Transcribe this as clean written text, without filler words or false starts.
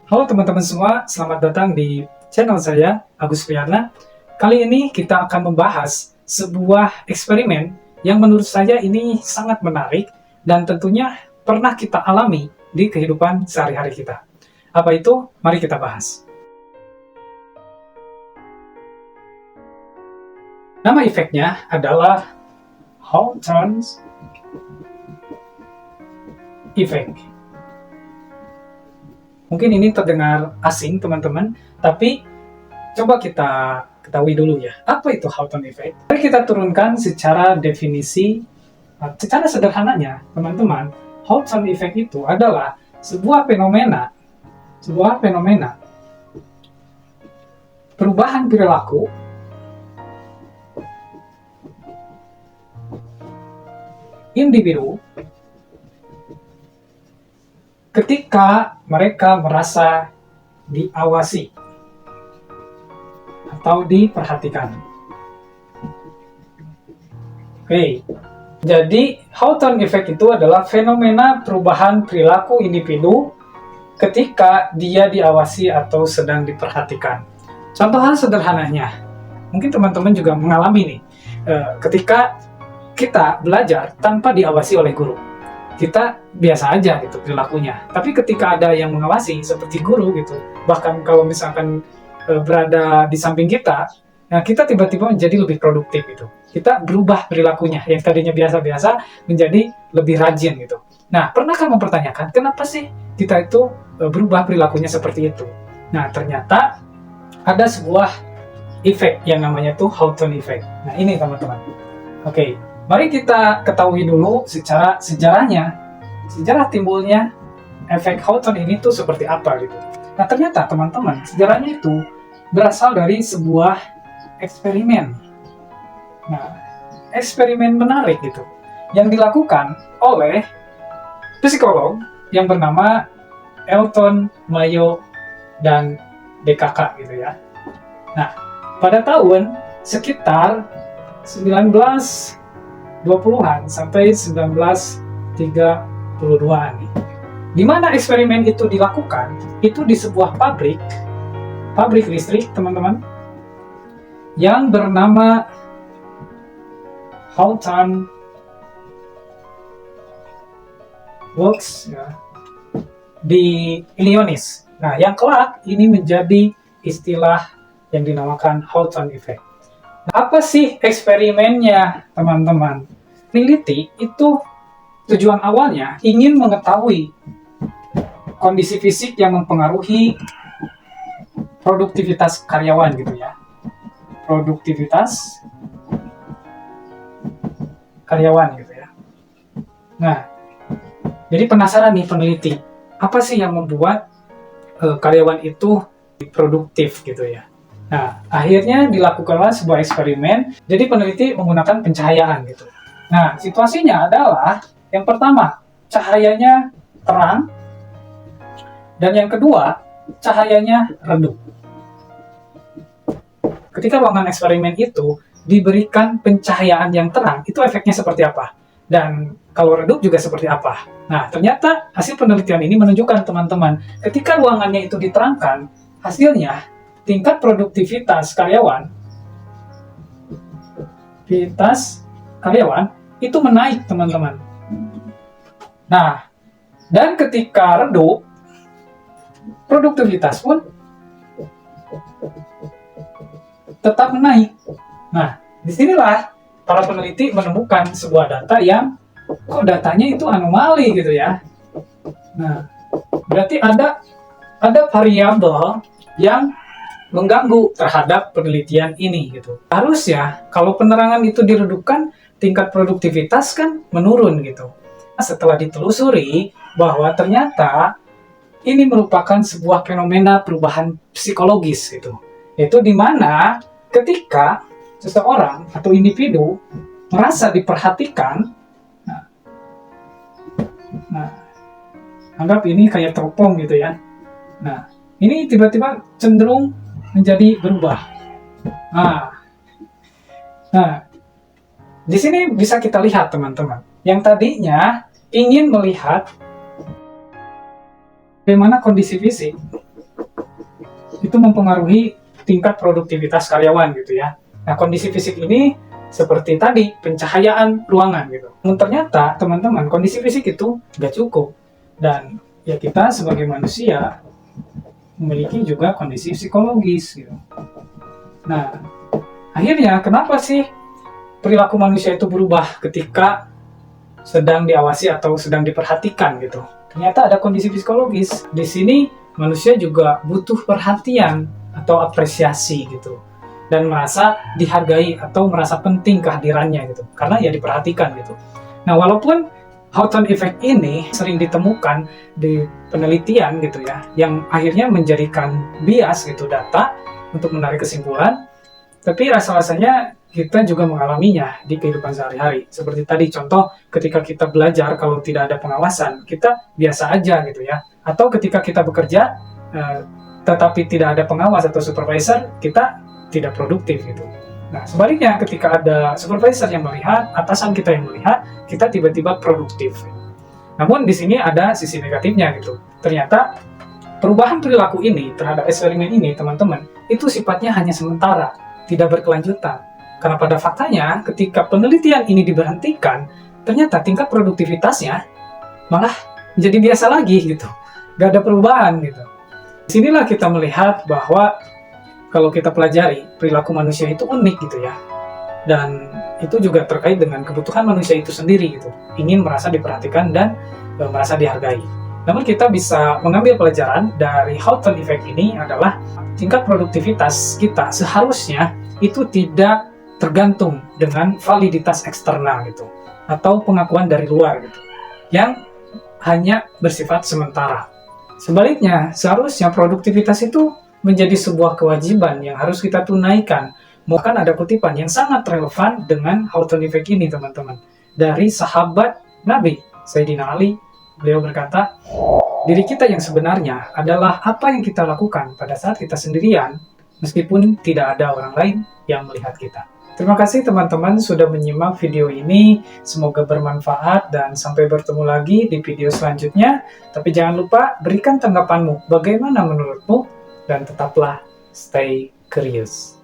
Halo teman-teman semua, selamat datang di channel saya, Agus Priyana. Kali ini kita akan membahas sebuah eksperimen yang menurut saya ini sangat menarik dan tentunya pernah kita alami di kehidupan sehari-hari kita. Apa itu? Mari kita bahas. Nama efeknya adalah Hawthorne's Effect. Mungkin ini terdengar asing teman-teman, tapi coba kita ketahui dulu ya, apa itu Hawthorne Effect? Mari kita turunkan secara definisi, secara sederhananya teman-teman, Hawthorne Effect itu adalah sebuah fenomena perubahan perilaku individu ketika mereka merasa diawasi atau diperhatikan. Oke, jadi Hawthorne Effect itu adalah fenomena perubahan perilaku individu ketika dia diawasi atau sedang diperhatikan. Contoh hal sederhananya, mungkin teman-teman juga mengalami nih, ketika kita belajar tanpa diawasi oleh guru. Kita biasa aja gitu perilakunya. Tapi ketika ada yang mengawasi seperti guru gitu, bahkan kalau misalkan berada di samping kita, nah kita tiba-tiba menjadi lebih produktif gitu. Kita berubah perilakunya yang tadinya biasa-biasa menjadi lebih rajin gitu. Nah, pernahkah mempertanyakan kenapa sih kita itu berubah perilakunya seperti itu? Nah, ternyata ada sebuah efek yang namanya tuh Hawthorne Effect. Nah, ini teman-teman. Oke. Mari kita ketahui dulu secara sejarahnya, sejarah timbulnya efek Hawthorne ini tuh seperti apa gitu. Nah ternyata teman-teman, sejarahnya itu berasal dari sebuah eksperimen. Nah, eksperimen menarik gitu, yang dilakukan oleh psikolog yang bernama Elton, Mayo, dan DKK gitu ya. Nah, pada tahun sekitar 1920-an sampai 1932-an nih. Di mana eksperimen itu dilakukan, itu di sebuah pabrik listrik, teman-teman, yang bernama Hawthorne Works ya, di Illinois. Nah, yang kelak ini menjadi istilah yang dinamakan Hawthorne Effect. Apa sih eksperimennya, teman-teman? Peneliti itu tujuan awalnya ingin mengetahui kondisi fisik yang mempengaruhi produktivitas karyawan gitu ya. Produktivitas karyawan gitu ya. Nah, jadi penasaran nih peneliti, apa sih yang membuat karyawan itu produktif gitu ya. Nah, akhirnya dilakukanlah sebuah eksperimen, jadi peneliti menggunakan pencahayaan gitu. Nah, situasinya adalah, yang pertama, cahayanya terang, dan yang kedua, cahayanya redup. Ketika ruangan eksperimen itu diberikan pencahayaan yang terang, itu efeknya seperti apa? Dan kalau redup juga seperti apa? Nah, ternyata hasil penelitian ini menunjukkan teman-teman, ketika ruangannya itu diterangkan, hasilnya tingkat produktivitas karyawan itu menaik, teman-teman. Nah, dan ketika redup, produktivitas pun tetap menaik. Nah, disinilah para peneliti menemukan sebuah data yang kok datanya itu anomali gitu ya. Nah, berarti ada variabel yang mengganggu terhadap penelitian ini gitu. Harusnya kalau penerangan itu diredupkan, tingkat produktivitas kan menurun gitu. Nah, setelah ditelusuri bahwa ternyata ini merupakan sebuah fenomena perubahan psikologis gitu. Itu di mana ketika seseorang atau individu merasa diperhatikan, nah anggap ini kayak teropong gitu ya. Nah, ini tiba-tiba cenderung menjadi berubah. Nah, di sini bisa kita lihat teman-teman, yang tadinya ingin melihat bagaimana kondisi fisik itu mempengaruhi tingkat produktivitas karyawan gitu ya. Nah, kondisi fisik ini seperti tadi, pencahayaan ruangan gitu. Namun ternyata teman-teman, kondisi fisik itu nggak cukup. Dan ya kita sebagai manusia memiliki juga kondisi psikologis gitu. Nah, akhirnya kenapa sih perilaku manusia itu berubah ketika sedang diawasi atau sedang diperhatikan gitu? Ternyata ada kondisi psikologis. Di sini manusia juga butuh perhatian atau apresiasi gitu. Dan merasa dihargai atau merasa penting kehadirannya gitu. Karena ya diperhatikan gitu. Nah, walaupun Hawthorne effect ini sering ditemukan di penelitian gitu ya, yang akhirnya menjadikan bias gitu data untuk menarik kesimpulan, tapi rasa-rasanya kita juga mengalaminya di kehidupan sehari-hari. Seperti tadi contoh ketika kita belajar kalau tidak ada pengawasan, kita biasa aja gitu ya. Atau ketika kita bekerja, tetapi tidak ada pengawas atau supervisor, kita tidak produktif gitu. Nah, sebaliknya ketika ada supervisor yang melihat, atasan kita yang melihat, kita tiba-tiba produktif. Namun di sini ada sisi negatifnya gitu. Ternyata perubahan perilaku ini terhadap eksperimen ini, teman-teman, itu sifatnya hanya sementara, tidak berkelanjutan. Karena pada faktanya, ketika penelitian ini diberhentikan, ternyata tingkat produktivitasnya malah menjadi biasa lagi gitu. Gak ada perubahan gitu. Disinilah kita melihat bahwa kalau kita pelajari, perilaku manusia itu unik gitu ya. Dan itu juga terkait dengan kebutuhan manusia itu sendiri gitu. Ingin merasa diperhatikan dan merasa dihargai. Namun kita bisa mengambil pelajaran dari Hawthorne effect ini adalah tingkat produktivitas kita seharusnya itu tidak tergantung dengan validitas eksternal gitu. Atau pengakuan dari luar gitu. Yang hanya bersifat sementara. Sebaliknya, seharusnya produktivitas itu menjadi sebuah kewajiban yang harus kita tunaikan. Bahkan ada kutipan yang sangat relevan dengan Hawthorne effect ini, teman-teman. Dari sahabat Nabi, Sayyidina Ali, beliau berkata, diri kita yang sebenarnya adalah apa yang kita lakukan pada saat kita sendirian, meskipun tidak ada orang lain yang melihat kita. Terima kasih teman-teman sudah menyimak video ini, semoga bermanfaat dan sampai bertemu lagi di video selanjutnya. Tapi jangan lupa berikan tanggapanmu, bagaimana menurutmu? Dan tetaplah stay curious.